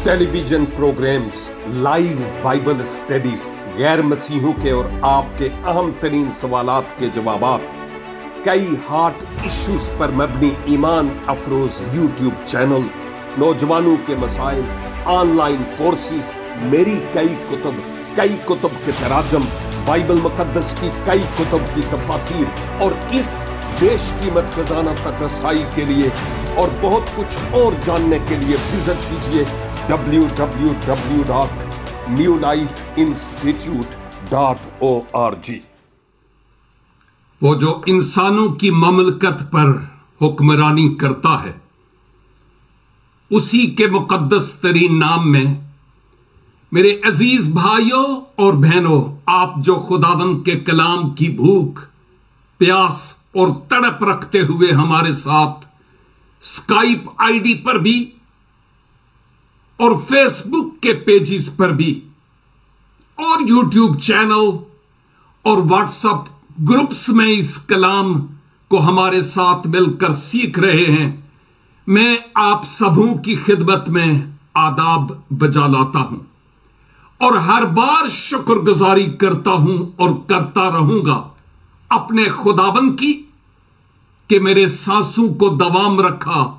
Television programmes, live Bible studies, गैर मसीहों के और आपके अहम तरीन सवालात के जवाबात, कई हार्ट इश्यूज पर मबनी ईमान अफरोज यूट्यूब चैनल, नौजवानों के मसाइल, ऑनलाइन कोर्सेज, मेरी कई कुतुब के तराजम, बाइबल मुकद्दस की कई कुतुब की तफासीर और इस बेशकीमत खजाना तक रसाई के लिए और बहुत कुछ और जानने के लिए विजिट कीजिए www.newlifeinstitute.org। वो जो इंसानों की ममलकत पर हुक्मरानी करता है, उसी के मुकद्दस तरीन नाम में मेरे अजीज भाइयों और बहनों, आप जो खुदावंद के कलाम की भूख, प्यास और तड़प रखते हुए हमारे साथ स्काइप आईडी पर भी और फेसबुक के पेजेस पर भी और यूट्यूब चैनल और व्हाट्सएप ग्रुप्स में इस कलाम को हमारे साथ मिलकर सीख रहे हैं, मैं आप सबों की खिदमत में आदाब बजा लाता हूं और हर बार शुक्रगुजारी करता हूं और करता रहूंगा अपने खुदावंद की कि मेरे सांसों को दवाम रखा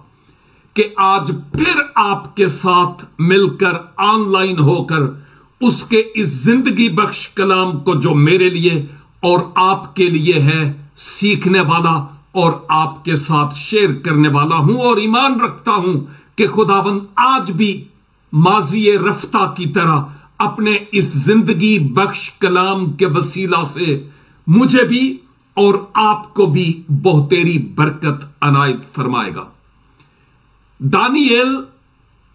कि आज फिर आपके साथ मिलकर ऑनलाइन होकर उसके इस जिंदगी बख्श कलाम को जो मेरे लिए और आपके लिए है सीखने वाला और आपके साथ शेयर करने वाला हूं और ईमान रखता हूं कि खुदावंद आज भी माजी रफ्ता की तरह अपने इस जिंदगी बख्श कलाम के वसीला से मुझे भी और आपको भी बहुतेरी बरकत अनायत फरमाएगा। दानिएल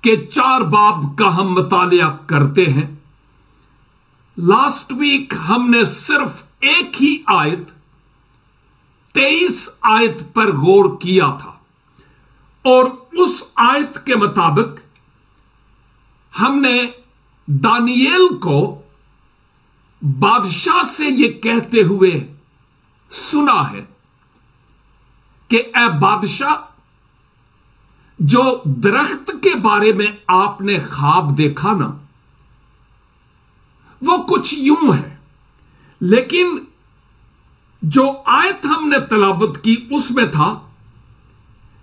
के 4 बाब का हम मुतालिया करते हैं। लास्ट वीक हमने सिर्फ एक ही आयत 23 आयत पर गौर किया था और उस आयत के मुताबिक हमने दानिएल को बादशाह से यह कहते हुए सुना है कि ए बादशाह, जो दरख्त के बारे में आपने ख्वाब देखा ना, वो कुछ यूं है, लेकिन जो आयत हमने तलावत की उसमें था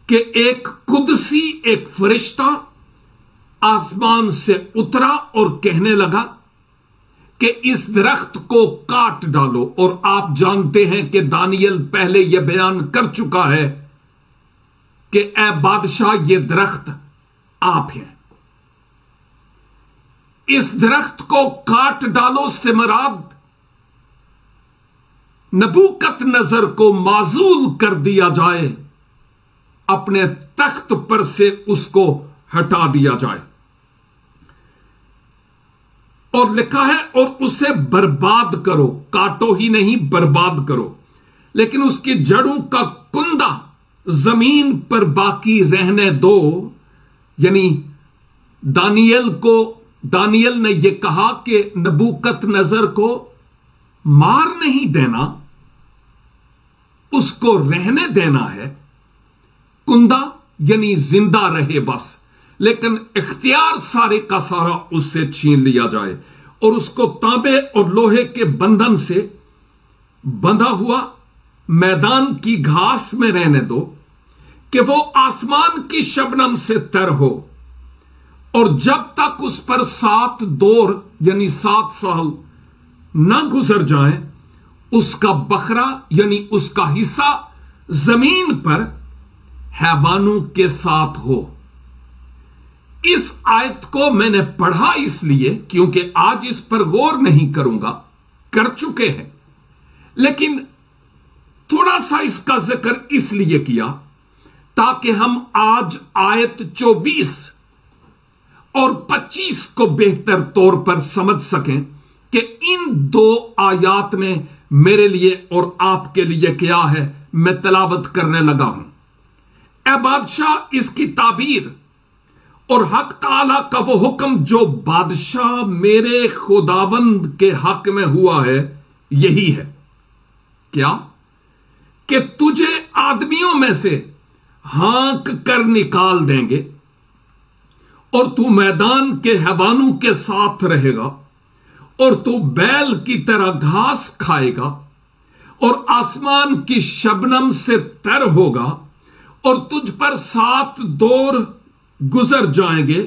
कि एक कुदसी, एक फरिश्ता आसमान से उतरा और कहने लगा कि इस दरख्त को काट डालो। और आप जानते हैं कि दानियल पहले यह बयान कर चुका है कि ए बादशाह, ये दरख्त आप हैं, इस दरख्त को काट डालो से मुराद नबूकत नजर को माजूल कर दिया जाए, अपने तख्त पर से उसको हटा दिया जाए। और लिखा है और उसे बर्बाद करो, काटो ही नहीं बर्बाद करो, लेकिन उसकी जड़ों का कुंदा जमीन पर बाकी रहने दो। यानी दानियल ने यह कहा कि नबूकत नजर को मार नहीं देना, उसको रहने देना है, कुंदा यानी जिंदा रहे बस, लेकिन इख्तियार सारे का सारा उससे छीन लिया जाए और उसको तांबे और लोहे के बंधन से बंधा हुआ मैदान की घास में रहने दो कि वो आसमान की शबनम से तर हो, और जब तक उस पर 7 दौर यानी 7 साल ना गुजर जाए, उसका बकरा यानी उसका हिस्सा जमीन पर हैवानों के साथ हो। इस आयत को मैंने पढ़ा इसलिए क्योंकि आज इस पर गौर नहीं करूंगा, कर चुके हैं, लेकिन थोड़ा सा इसका जिक्र इसलिए किया ताकि हम आज आयत 24 और 25 को बेहतर तौर पर समझ सकें कि इन 2 आयात में मेरे लिए और आपके लिए क्या है। मैं तलावत करने लगा हूं। ए बादशाह, इसकी ताबीर और हक ताला का वो हुक्म जो बादशाह मेरे खुदावंद के हक में हुआ है, यही है क्या कि तुझे आदमियों में से हाँक कर निकाल देंगे اور تو میدان کے حیوانوں کے ساتھ رہے گا اور تو بیل کی طرح گھاس کھائے گا اور آسمان کی شبنم سے تر ہوگا اور تجھ پر 7 دور گزر جائیں گے.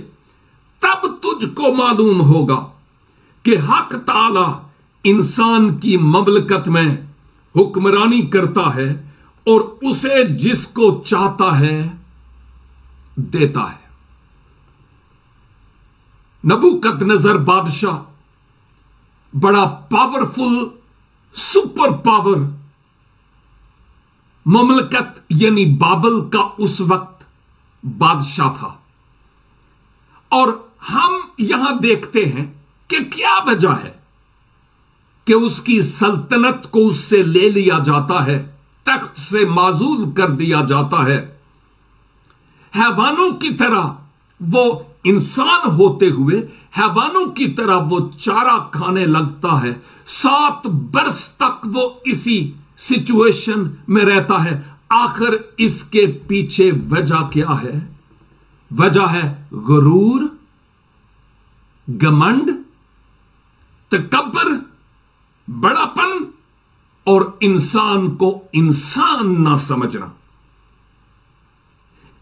تب تجھ کو معلوم ہوگا کہ حق تعالی انسان کی مملکت میں حکمرانی کرتا ہے اور اسے جس کو چاہتا ہے دیتا ہے. نبوکدنضر بادشاہ بڑا پاورفل سپر پاور مملکت یعنی بابل کا اس وقت بادشاہ تھا. اور ہم یہاں دیکھتے ہیں کہ کیا وجہ ہے کہ اس کی سلطنت کو اس سے لے لیا جاتا ہے, تخت سے معزول کر دیا جاتا ہے. حیوانوں کی طرح وہ انسان ہوتے ہوئے حیوانوں کی طرح وہ چارہ کھانے لگتا ہے. 7 برس تک وہ اسی سچویشن میں رہتا ہے. آخر اس کے پیچھے وجہ کیا ہے؟ وجہ ہے غرور, گمنڈ, تکبر, بڑاپن اور انسان کو انسان نہ سمجھنا.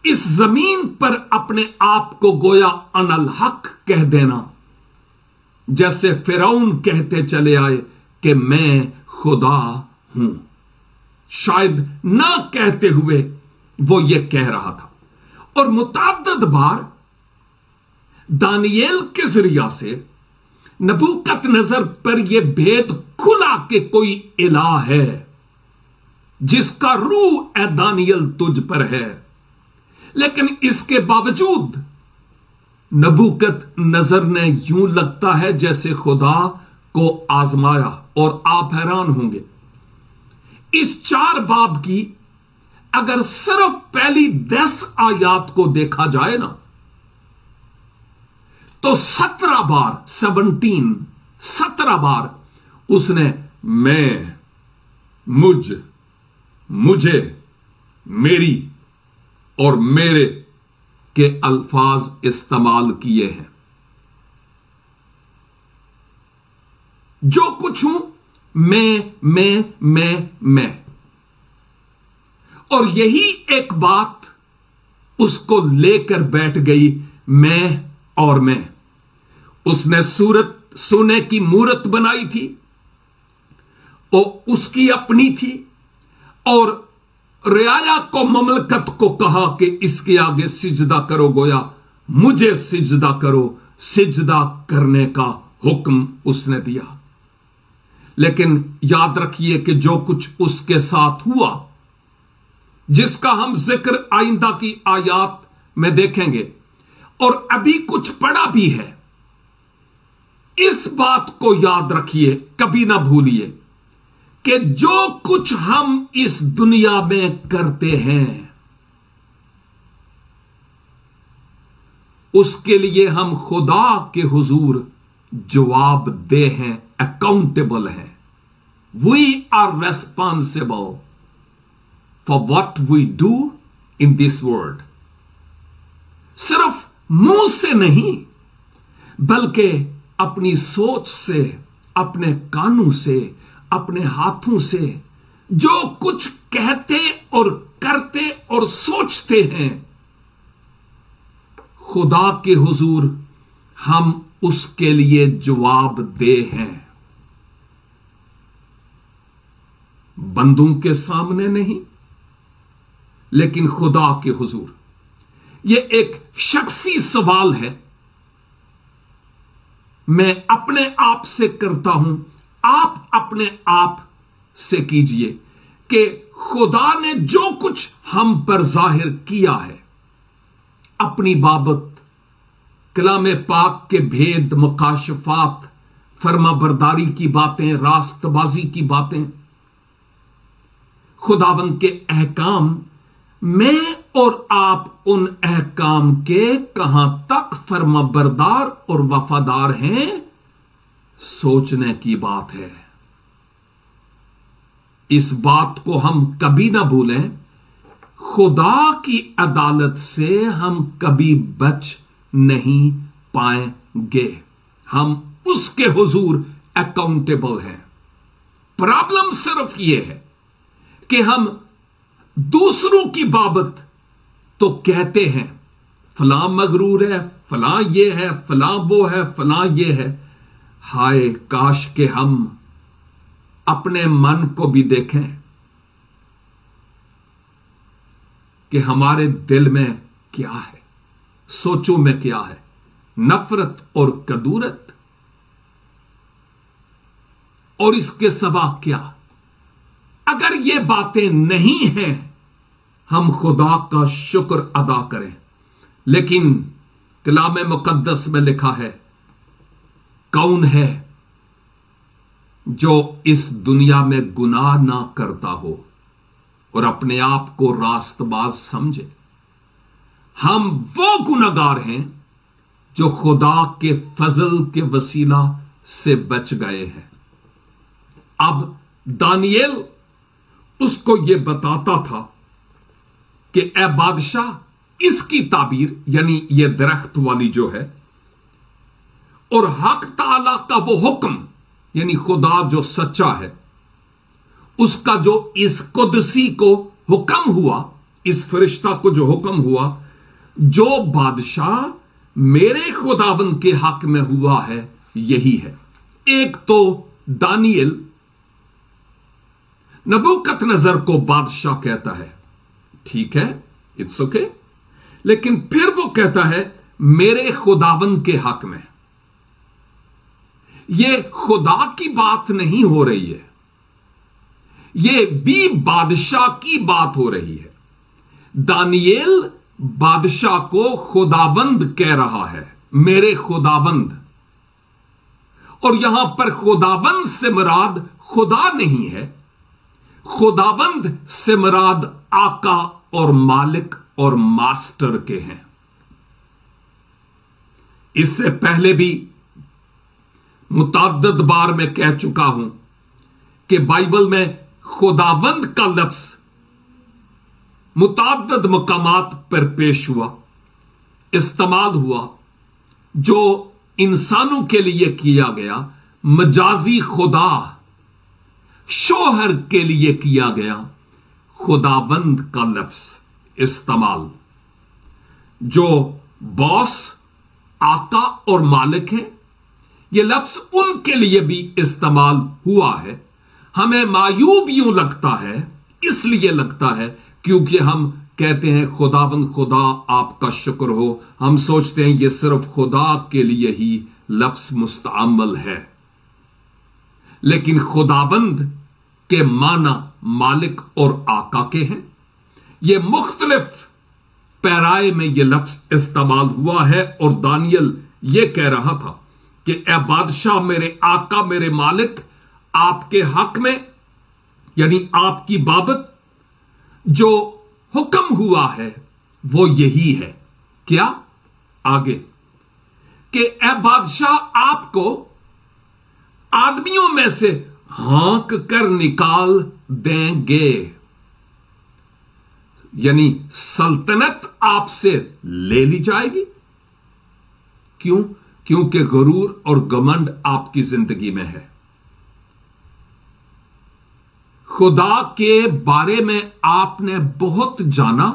اس زمین پر اپنے آپ کو گویا ان الحق کہہ دینا, جیسے فرعون کہتے چلے آئے کہ میں خدا ہوں. شاید نہ کہتے ہوئے وہ یہ کہہ رہا تھا. اور متعدد بار دانییل کے ذریعہ سے نبوکدنضر پر یہ بھید کھلا کہ کوئی الہ ہے جس کا روح اے دانییل تجھ پر ہے. لیکن اس کے باوجود نبوکدنضر نے یوں لگتا ہے جیسے خدا کو آزمایا. اور آپ حیران ہوں گے, اس 4 باب کی اگر صرف پہلی 10 آیات کو دیکھا جائے نا تو 17 بار اس نے میں, مجھ, مجھے, میری اور میرے کے الفاظ استعمال کیے ہیں. جو کچھ ہوں میں. اور یہی ایک بات اس کو لے کر بیٹھ گئی, میں اور میں. اس نے سونے کی مورت بنائی تھی اور اس کی اپنی تھی, اور رعایا کو, مملکت کو کہا کہ اس کے آگے سجدہ کرو, گویا مجھے سجدہ کرو. سجدہ کرنے کا حکم اس نے دیا. لیکن یاد رکھیے کہ جو کچھ اس کے ساتھ ہوا, جس کا ہم ذکر آئندہ کی آیات میں دیکھیں گے, اور ابھی کچھ پڑا بھی ہے, اس بات کو یاد رکھیے, کبھی نہ بھولیے کہ جو کچھ ہم اس دنیا میں کرتے ہیں اس کے لیے ہم خدا کے حضور جواب دہ ہیں, اکاؤنٹیبل ہیں. We are responsible for what we do in this world. صرف منہ سے نہیں بلکہ اپنی سوچ سے, اپنے کانوں سے, اپنے ہاتھوں سے جو کچھ کہتے اور کرتے اور سوچتے ہیں, خدا کے حضور ہم اس کے لیے جواب دہ ہیں. بندوں کے سامنے نہیں لیکن خدا کے حضور. یہ ایک شخصی سوال ہے, میں اپنے آپ سے کرتا ہوں, آپ اپنے آپ سے کیجئے کہ خدا نے جو کچھ ہم پر ظاہر کیا ہے اپنی بابت, کلام پاک کے بھید, مکاشفات, فرما برداری کی باتیں, راست بازی کی باتیں, خداوند کے احکام, میں اور آپ ان احکام کے کہاں تک فرما بردار اور وفادار ہیں, سوچنے کی بات ہے. اس بات کو ہم کبھی نہ بھولیں, خدا کی عدالت سے ہم کبھی بچ नहीं पाएंगे। हम उसके हुजूर अकाउंटेबल हैं। प्रॉब्लम सिर्फ यह है कि हम दूसरों की बाबत तो कहते हैं फलां मगरूर है, फलां ये है, फलां वो है, फलां ये है। हाय काश के हम अपने मन को भी देखें कि हमारे दिल में क्या है, सोचों में क्या है, नफरत और कदूरत, और इसके सिवा क्या। अगर ये बातें नहीं हैं, हम खुदा का शुक्र अदा करें। लेकिन कलाम मुकद्दस में लिखा है, कौन है जो इस दुनिया में गुनाह ना करता हो और अपने आप को रास्तबाज समझे। हम वो गुनाहगार हैं जो खुदा के फजल के वसीला से बच गए हैं। अब दानियेल उसको यह बताता था कि ए बादशाह, इसकी ताबीर यानी यह दरख्त वाली जो है, और हक ताला का वो हुक्म यानी खुदा जो सच्चा है, उसका जो इस कुदसी को हुक्म हुआ, इस फरिश्ता को जो हुक्म हुआ, जो बादशाह मेरे खुदावन के हक में हुआ है, यही है। एक तो दानियेल नबूकदनेस्सर को बादशाह कहता है, ठीक है, इट्स ओके, लेकिन फिर वो कहता है मेरे खुदावन के हक में। ये खुदा की बात नहीं हो रही है, ये भी बादशाह की बात हो रही है। दानियेल बादशाह को खुदावंद कह रहा है, मेरे खुदावंद। और यहां पर खुदावंद से मुराद खुदा नहीं है, खुदावंद से मुराद आका और मालिक और मास्टर के हैं। इससे पहले भी मुतअद्दिद बार मैं कह चुका हूं कि बाइबल में खुदावंद का लफ्ज मुतअद्दिद मकामात पर पेश हुआ, इस्तेमाल हुआ, जो इंसानों के लिए किया गया। मजाजी खुदा शोहर के लिए किया गया खुदावंद का लफ्ज इस्तेमाल। जो बॉस, आका और मालिक है, यह लफ्ज उनके लिए भी इस्तेमाल हुआ है। हमें मायूब यूं लगता है, इसलिए लगता है क्योंकि हम कहते हैं खुदावंद, खुदा आपका शुक्र हो। हम सोचते हैं यह सिर्फ खुदा के लिए ही लफ्ज मुस्तअमल है, लेकिन खुदावंद के माना मालिक और आका के हैं। यह मुख्तलिफ पैराए में यह लफ्ज इस्तेमाल हुआ है। और दानियल यह कह रहा था कि ए बादशाह, मेरे आका, मेरे मालिक, आपके हक में यानी आपकी बाबत जो हुक्म हुआ है वो यही है। क्या? आगे कि ए बादशाह, आपको आदमियों में से हाँक कर निकाल देंगे, यानी सल्तनत आपसे ले ली जाएगी। क्यों? क्योंकि गुरूर और घमंड आपकी जिंदगी में है। खुदा के बारे में आपने बहुत जाना,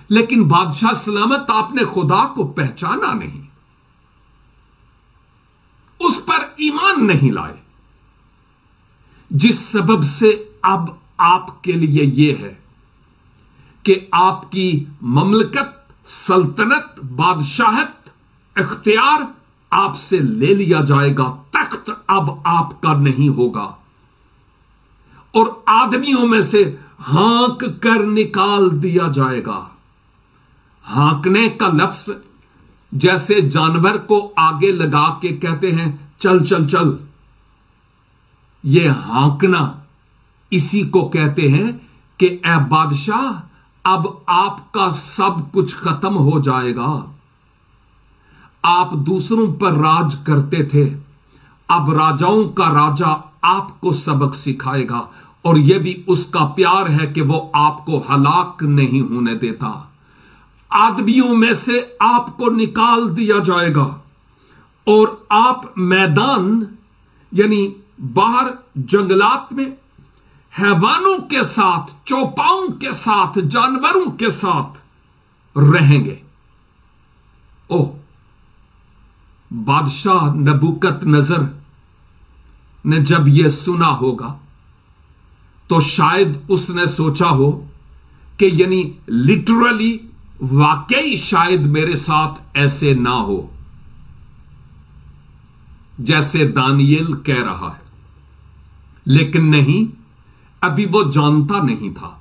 लेकिन बादशाह सलामत आपने खुदा को पहचाना नहीं, उस पर ईमान नहीं लाए, जिस सबब से अब आपके लिए यह है कि आपकी ममलकत, सल्तनत, बादशाहत, इख्तियार आपसे ले लिया जाएगा। तख्त अब आपका नहीं होगा और आदमियों में से हाँक कर निकाल दिया जाएगा। हाँकने का लफ्ज जैसे जानवर को आगे लगा के कहते हैं चल चल चल, ये हाँकना इसी को कहते हैं कि ए बादशाह, अब आपका सब कुछ खत्म हो जाएगा। आप दूसरों पर राज करते थे, अब राजाओं का राजा आपको सबक सिखाएगा। और यह भी उसका प्यार है कि वो आपको हलाक नहीं होने देता। आदमियों में से आपको निकाल दिया जाएगा और आप मैदान यानी बाहर जंगलात में हैवानों के साथ, चौपाओं के साथ, जानवरों के साथ रहेंगे। ओह, बादशाह नबूकदनेस्सर ने जब यह सुना होगा तो शायद उसने सोचा हो कि यानी लिटरली, वाकई शायद मेरे साथ ऐसे ना हो जैसे दानियेल कह रहा है। लेकिन नहीं, अभी वो जानता नहीं था,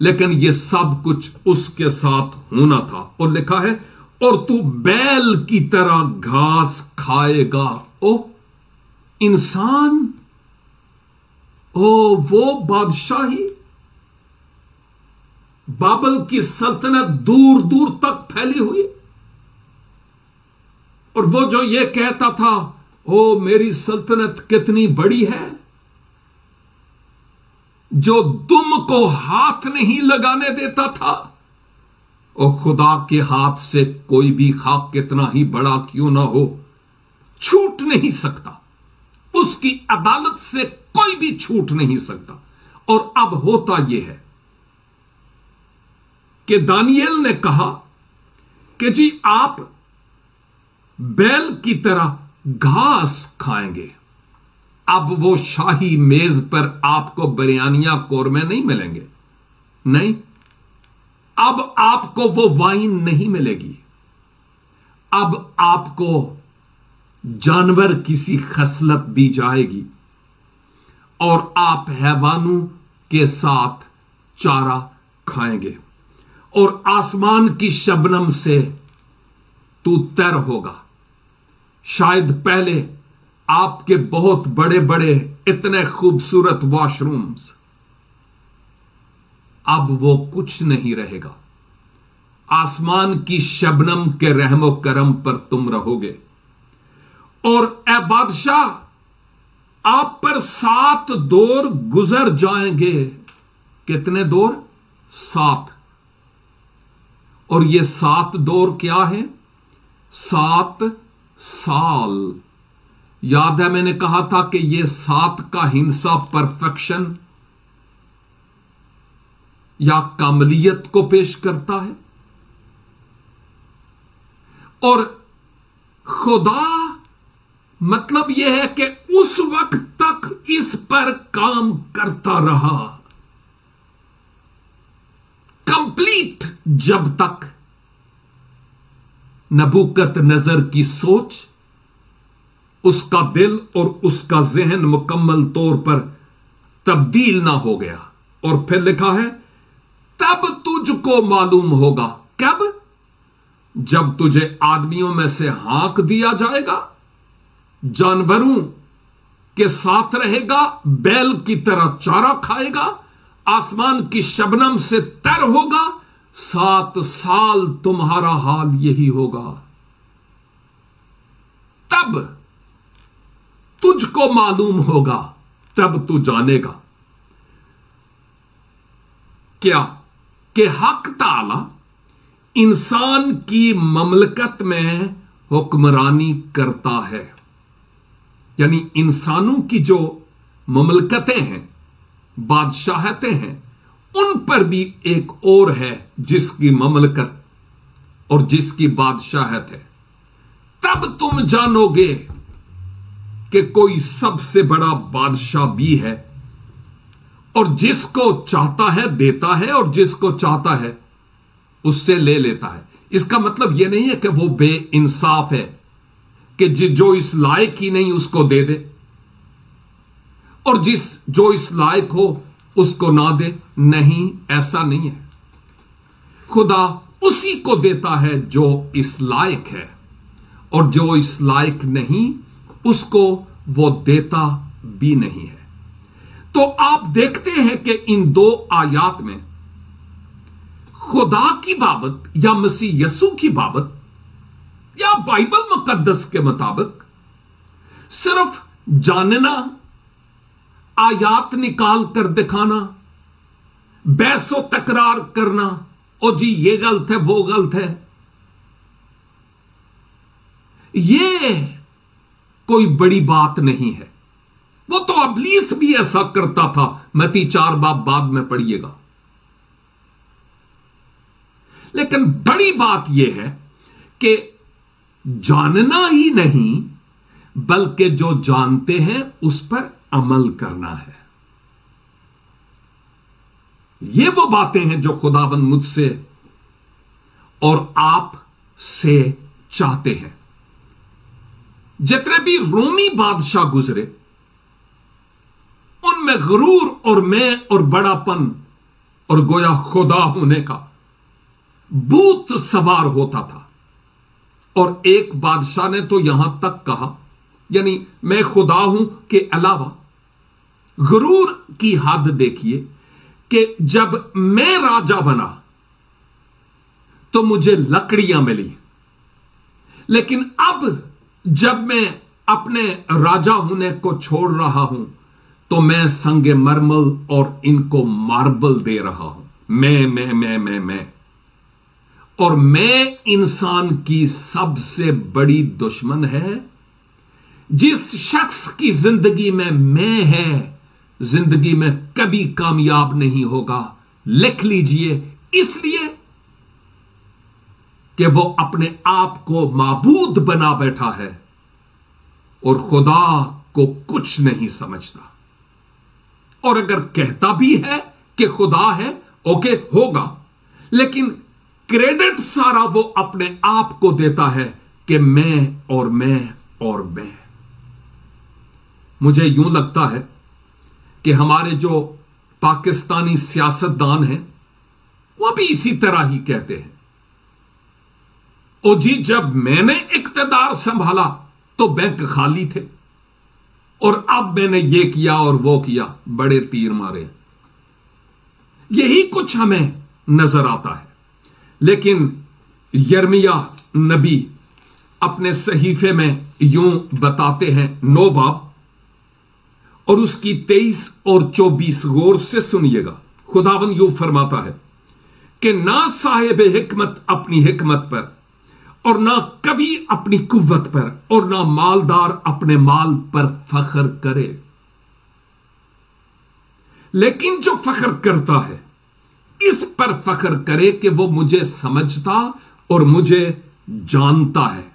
लेकिन यह सब कुछ उसके साथ होना था। और लिखा है, और तू बैल की तरह घास खाएगा। ओ इंसान, ओ वो बादशाही, बाबल की सल्तनत दूर दूर तक फैली हुई, और वो जो ये कहता था, ओ मेरी सल्तनत कितनी बड़ी है, जो दुम को हाथ नहीं लगाने देता था। और खुदा के हाथ से कोई भी खाक कितना ही बड़ा क्यों ना हो, छूट नहीं सकता। उसकी अदालत से कोई भी छूट नहीं सकता। और अब होता यह है कि दानियेल ने कहा कि जी आप बैल की तरह घास खाएंगे। अब वो शाही मेज पर आपको बिरयानियां, कोरमे नहीं मिलेंगे, नहीं। अब आपको वो वाइन नहीं मिलेगी। अब आपको जानवर किसी खसलत दी जाएगी और आप हैवानों के साथ चारा खाएंगे। और आसमान की शबनम से तू तर होगा। शायद पहले आपके बहुत बड़े बड़े इतने खूबसूरत वॉशरूम्स, अब वो कुछ नहीं रहेगा। आसमान की शबनम के रहमो करम पर तुम रहोगे। और ए बादशाह, आप पर 7 दौर गुजर जाएंगे। कितने दौर? 7। और ये 7 दौर क्या है? 7 साल। याद है मैंने कहा था कि ये 7 का हिंसा परफेक्शन या कामलियत को पेश करता है। और खुदा मतलब यह है कि उस वक्त तक इस पर काम करता रहा, कंप्लीट, जब तक नबूकदनेस्सर की सोच, उसका दिल और उसका जहन मुकम्मल तौर पर तब्दील ना हो गया। और फिर लिखा है, तब तुझको मालूम होगा। कब? जब तुझे आदमियों में से हाँक दिया जाएगा, जानवरों के साथ रहेगा, बैल की तरह चारा खाएगा, आसमान की शबनम से तर होगा। 7 साल तुम्हारा हाल यही होगा। तब तुझको मालूम होगा, तब तू जानेगा क्या कि हक ताला इंसान की ममलकत में हुक्मरानी करता है। यानी इंसानों की जो ममलकतें हैं, बादशाहतें हैं, उन पर भी एक और है जिसकी ममलकत और जिसकी बादशाहत है। तब तुम जानोगे कि कोई सबसे बड़ा बादशाह भी है, और जिसको चाहता है देता है, और जिसको चाहता है उससे ले लेता है। इसका मतलब यह नहीं है कि वो बेइंसाफ है कि जो इस लायक ही नहीं उसको दे दे, और जो इस लायक हो उसको ना दे। नहीं, ऐसा नहीं है। खुदा उसी को देता है जो इस लायक है, और जो इस लायक नहीं उसको वो देता भी नहीं है। तो आप देखते हैं कि इन 2 आयात में खुदा की बाबत या मसीह यसू की बाबत या बाइबल मुकद्दस के मुताबिक सिर्फ जानना, आयात निकाल कर दिखाना, बहसो तकरार करना ओ जी ये गलत है वो गलत है, ये कोई बड़ी बात नहीं है। वो तो इब्लीस भी ऐसा करता था, मत्ती 4 बाब बाद में पढ़िएगा। लेकिन बड़ी बात यह है कि जानना ही नहीं बल्कि जो जानते हैं उस पर अमल करना है। ये वो बातें हैं जो खुदावंद मुझसे और आप से चाहते हैं। जितने भी रोमी बादशाह गुजरे उनमें गुरूर और मैं और बड़ापन और गोया खुदा होने का भूत सवार होता था। और एक बादशाह ने तो यहां तक कहा, यानी मैं खुदा हूं के अलावा गुरूर की हद देखिए कि जब मैं राजा बना तो मुझे लकड़ियां मिली, लेकिन अब जब मैं अपने राजा होने को छोड़ रहा हूं तो मैं संगे मरमल और इनको मार्बल दे रहा हूं। मैं और मैं इंसान की सबसे बड़ी दुश्मन है। जिस शख्स की जिंदगी में मैं है, जिंदगी में कभी कामयाब नहीं होगा। लिख लीजिए, इसलिए कि वो अपने आप को माबूद बना बैठा है और खुदा को कुछ नहीं समझता। और अगर कहता भी है कि खुदा है, ओके होगा, लेकिन क्रेडिट सारा वो अपने आप को देता है कि मैं और मैं और मैं। मुझे यूं लगता है कि हमारे जो पाकिस्तानी सियासतदान हैं वो भी इसी तरह ही कहते हैं। ओ जी जब मैंने इक्तदार संभाला तो बैंक खाली थे और अब मैंने ये किया और वो किया, बड़े तीर मारे। यही कुछ हमें नजर आता है। लेकिन यर्मिया नबी अपने सहीफे में यूं बताते हैं, 9 बाब और उसकी 23 और 24 गौर से सुनिएगा। खुदावंद यूं फरमाता है कि ना साहिब हिकमत अपनी हिकमत पर और ना कवि अपनी कुव्वत पर और ना मालदार अपने माल पर फख्र करे, लेकिन जो फख्र करता है इस पर फख्र करे कि वो मुझे समझता और मुझे जानता है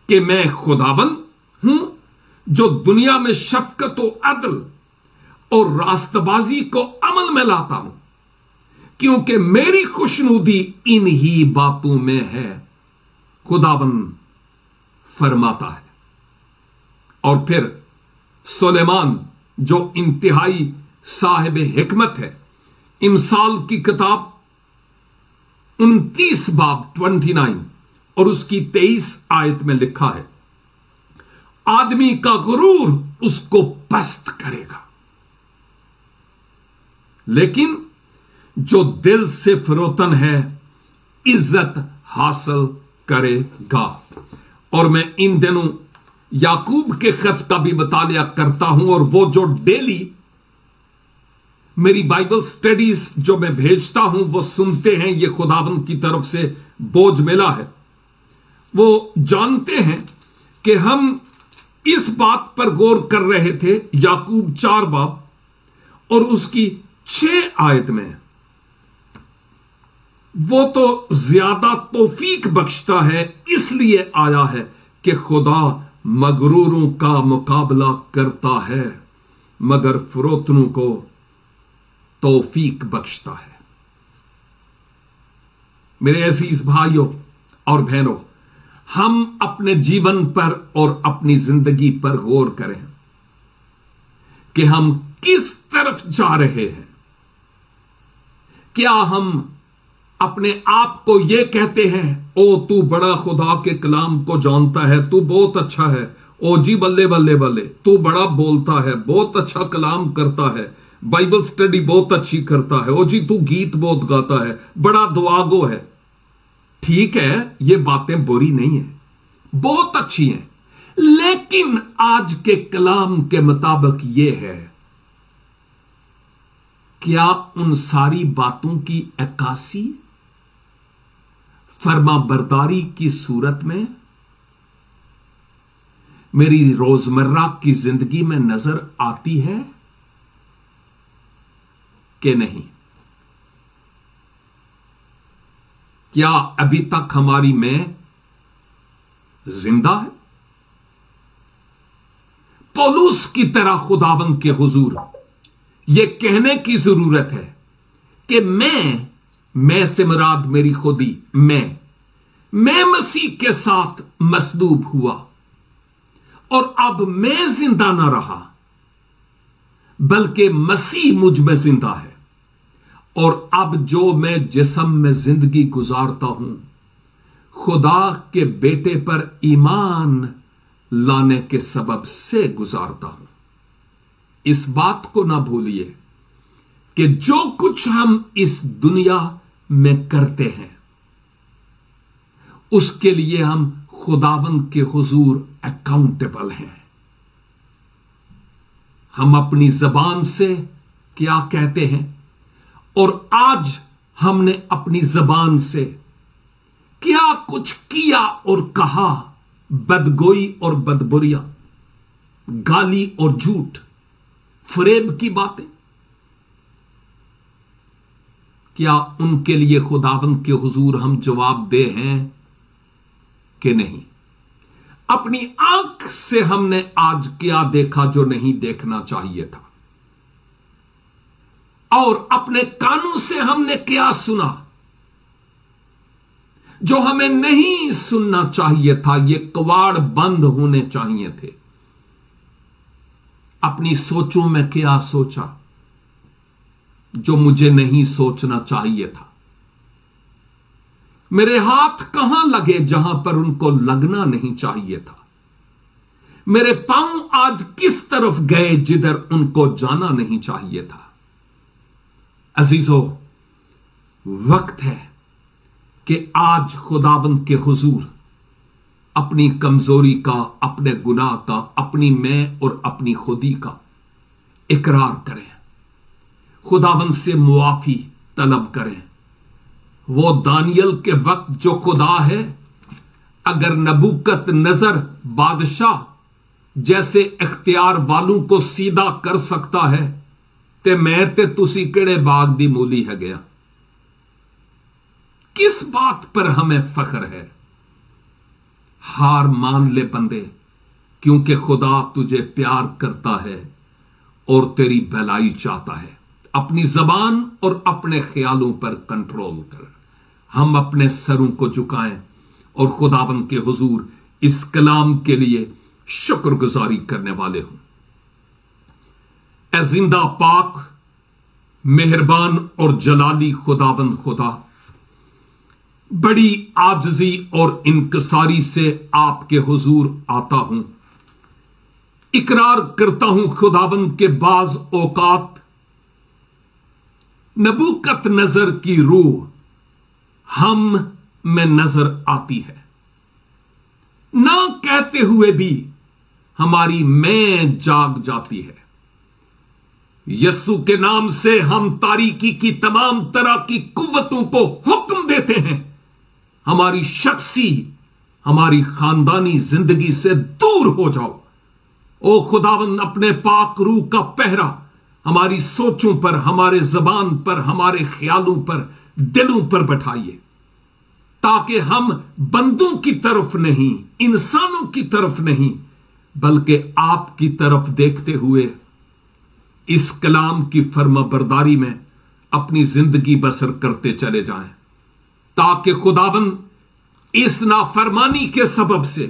कि मैं खुदाबंद हूं जो दुनिया में शफकत और अदल और रास्तबाजी को अमल में लाता हूं, क्योंकि मेरी खुशनुदी इन ही बातों में है, खुदाबंद फरमाता है। और फिर सुलेमान जो इंतहाई साहिब हिकमत है, इमसाल की किताब 29 बाब 29 और उसकी 23 आयत में लिखा है, आदमी का गुरूर उसको पस्त करेगा, लेकिन जो दिल से फरोतन है इज्जत हासिल करेगा। और मैं इन दिनों याकूब के खत का भी मुतालिया करता हूं, और वो जो डेली मेरी बाइबल स्टडीज जो मैं भेजता हूं वो सुनते हैं, ये खुदावंद की तरफ से बोझ मिला है। वो जानते हैं कि हम इस बात पर गौर कर रहे थे, याकूब 4 बाब और उसकी 6 आयत में वो तो ज्यादा तौफीक बख्शता है, इसलिए आया है कि खुदा मगरूरों का मुकाबला करता है मगर फरोतनों को तौफीक बख्शता है। मेरे अजीज भाइयों और बहनों, हम अपने जीवन पर और अपनी जिंदगी पर गौर करें कि हम किस तरफ जा रहे हैं। क्या हम अपने आप को यह कहते हैं, ओ तू बड़ा खुदा के कलाम को जानता है, तू बहुत अच्छा है, ओ जी बल्ले बल्ले बल्ले, तू बड़ा बोलता है, बहुत अच्छा कलाम करता है, बाइबल स्टडी बहुत अच्छी करता है, ओ जी तू गीत बहुत गाता है, बड़ा दुआगो है। ठीक है, ये बातें बुरी नहीं है, बहुत अच्छी हैं, लेकिन आज के कलाम के मुताबिक ये है, क्या उन सारी बातों की अक्कासी फर्मा बरदारी की सूरत में मेरी रोजमर्रा की जिंदगी में नजर आती है कि नहीं? क्या अभी तक हमारी में जिंदा है? पौलुस की तरह खुदावंद के हुजूर यह कहने की जरूरत है कि मैं से मुराद मेरी खुदी, मैं मसीह के साथ मसलूब हुआ और अब मैं जिंदा ना रहा बल्कि मसीह मुझ में जिंदा है। और अब जो मैं जिस्म में जिंदगी गुजारता हूं खुदा के बेटे पर ईमान लाने के सबब से गुजारता हूं। इस बात को ना भूलिए कि जो कुछ हम इस दुनिया में करते हैं उसके लिए हम खुदावंद के हुजूर अकाउंटेबल हैं। हम अपनी जबान से क्या कहते हैं और आज हमने अपनी जबान से क्या कुछ किया और कहा, बदगोई और बदबुरियां, गाली और झूठ, फरेब की बातें, क्या उनके लिए खुदावंद के हुजूर हम जवाबदेह हैं कि नहीं? अपनी आंख से हमने आज क्या देखा जो नहीं देखना चाहिए था, और अपने कानों से हमने क्या सुना जो हमें नहीं सुनना चाहिए था। ये कवाड़ बंद होने चाहिए थे। अपनी सोचों में क्या सोचा जो मुझे नहीं सोचना चाहिए था। मेरे हाथ कहां लगे जहां पर उनको लगना नहीं चाहिए था। मेरे पांव आज किस तरफ गए जिधर उनको जाना नहीं चाहिए था। अजीजों, वक्त है कि आज खुदावंद के हुजूर अपनी कमजोरी का, अपने गुनाह का, अपनी मैं और अपनी खुदी का इकरार करें, खुदावंद से मुआफी तलब करें। वो दानियल के वक्त जो खुदा है, अगर नबूकत नजर बादशाह जैसे इख्तियार वालों को सीधा कर सकता है ते मैं ते तुसी केड़े बाग दी मूली है गया। किस बात पर हमें फख्र है? हार मान ले बंदे, क्योंकि खुदा तुझे प्यार करता है और तेरी भलाई चाहता है। अपनी जबान और अपने ख्यालों पर कंट्रोल कर। हम अपने सरों को झुकाएं और खुदावंद के हुजूर इस कलाम के लिए शुक्रगुजारी करने वाले हों। ए जिंदा पाक, मेहरबान और जलाली खुदावंद खुदा, बड़ी आजजी और इनकसारी से आपके हुजूर आता हूं। इकरार करता हूं खुदावंद के बाज औकात नबूकत नजर की रूह हम में नजर आती है। ना कहते हुए भी हमारी मैं जाग जाती है। यस्सु के नाम से हम तारीकी की तमाम तरह की कुव्वतों को हुक्म देते हैं, हमारी शख्सी, हमारी खानदानी जिंदगी से दूर हो जाओ। ओ खुदावंद, अपने पाक रूह का पहरा हमारी सोचों पर, हमारे जबान पर, हमारे ख्यालों पर, दिलों पर बैठाइए, ताकि हम बंदों की तरफ नहीं, इंसानों की तरफ नहीं, बल्कि आपकी तरफ देखते हुए इस कलाम की फर्माबरदारी में अपनी जिंदगी बसर करते चले जाएं, ताकि खुदावंद इस नाफरमानी के सबब से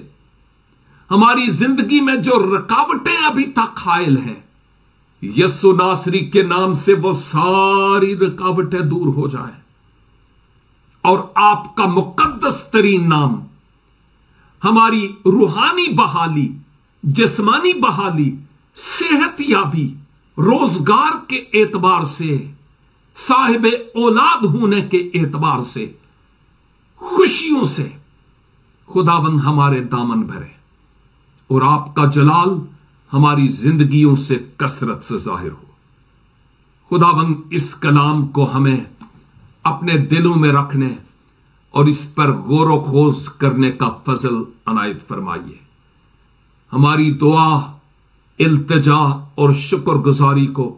हमारी जिंदगी में जो रुकावटें अभी तक हायल हैं, यस्सु नासरी के नाम से वो सारी रुकावटें दूर हो जाएं और आपका मुकद्दस तरीन नाम हमारी रूहानी बहाली, जिस्मानी बहाली, सेहतयाबी, रोजगार के एतबार से, साहिबे औलाद होने के एतबार से, खुशियों से खुदावंद हमारे दामन भरे और आपका जलाल हमारी जिंदगियों से कसरत से जाहिर हो। खुदावंद, इस कलाम को हमें अपने दिलों में रखने, اور اس پر غور و خوض کرنے کا فضل عنایت فرمائیے. ہماری دعا، التجا اور شکر گزاری کو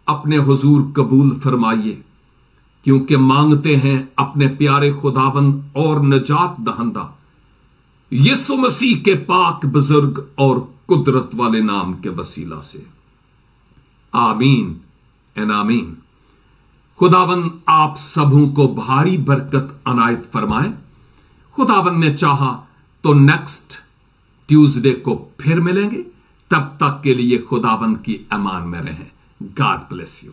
اپنے حضور قبول فرمائیے، کیونکہ مانگتے ہیں اپنے پیارے خداوند اور نجات دہندہ یسوع مسیح کے پاک بزرگ اور قدرت والے نام کے وسیلہ سے. آمین این آمین. خداوند آپ سبوں کو بھاری برکت عنایت فرمائے. خداوند نے چاہا تو نیکسٹ ٹیوزڈے کو پھر ملیں گے. تب تک کے لیے خداوند کی امان میں رہیں. God bless you.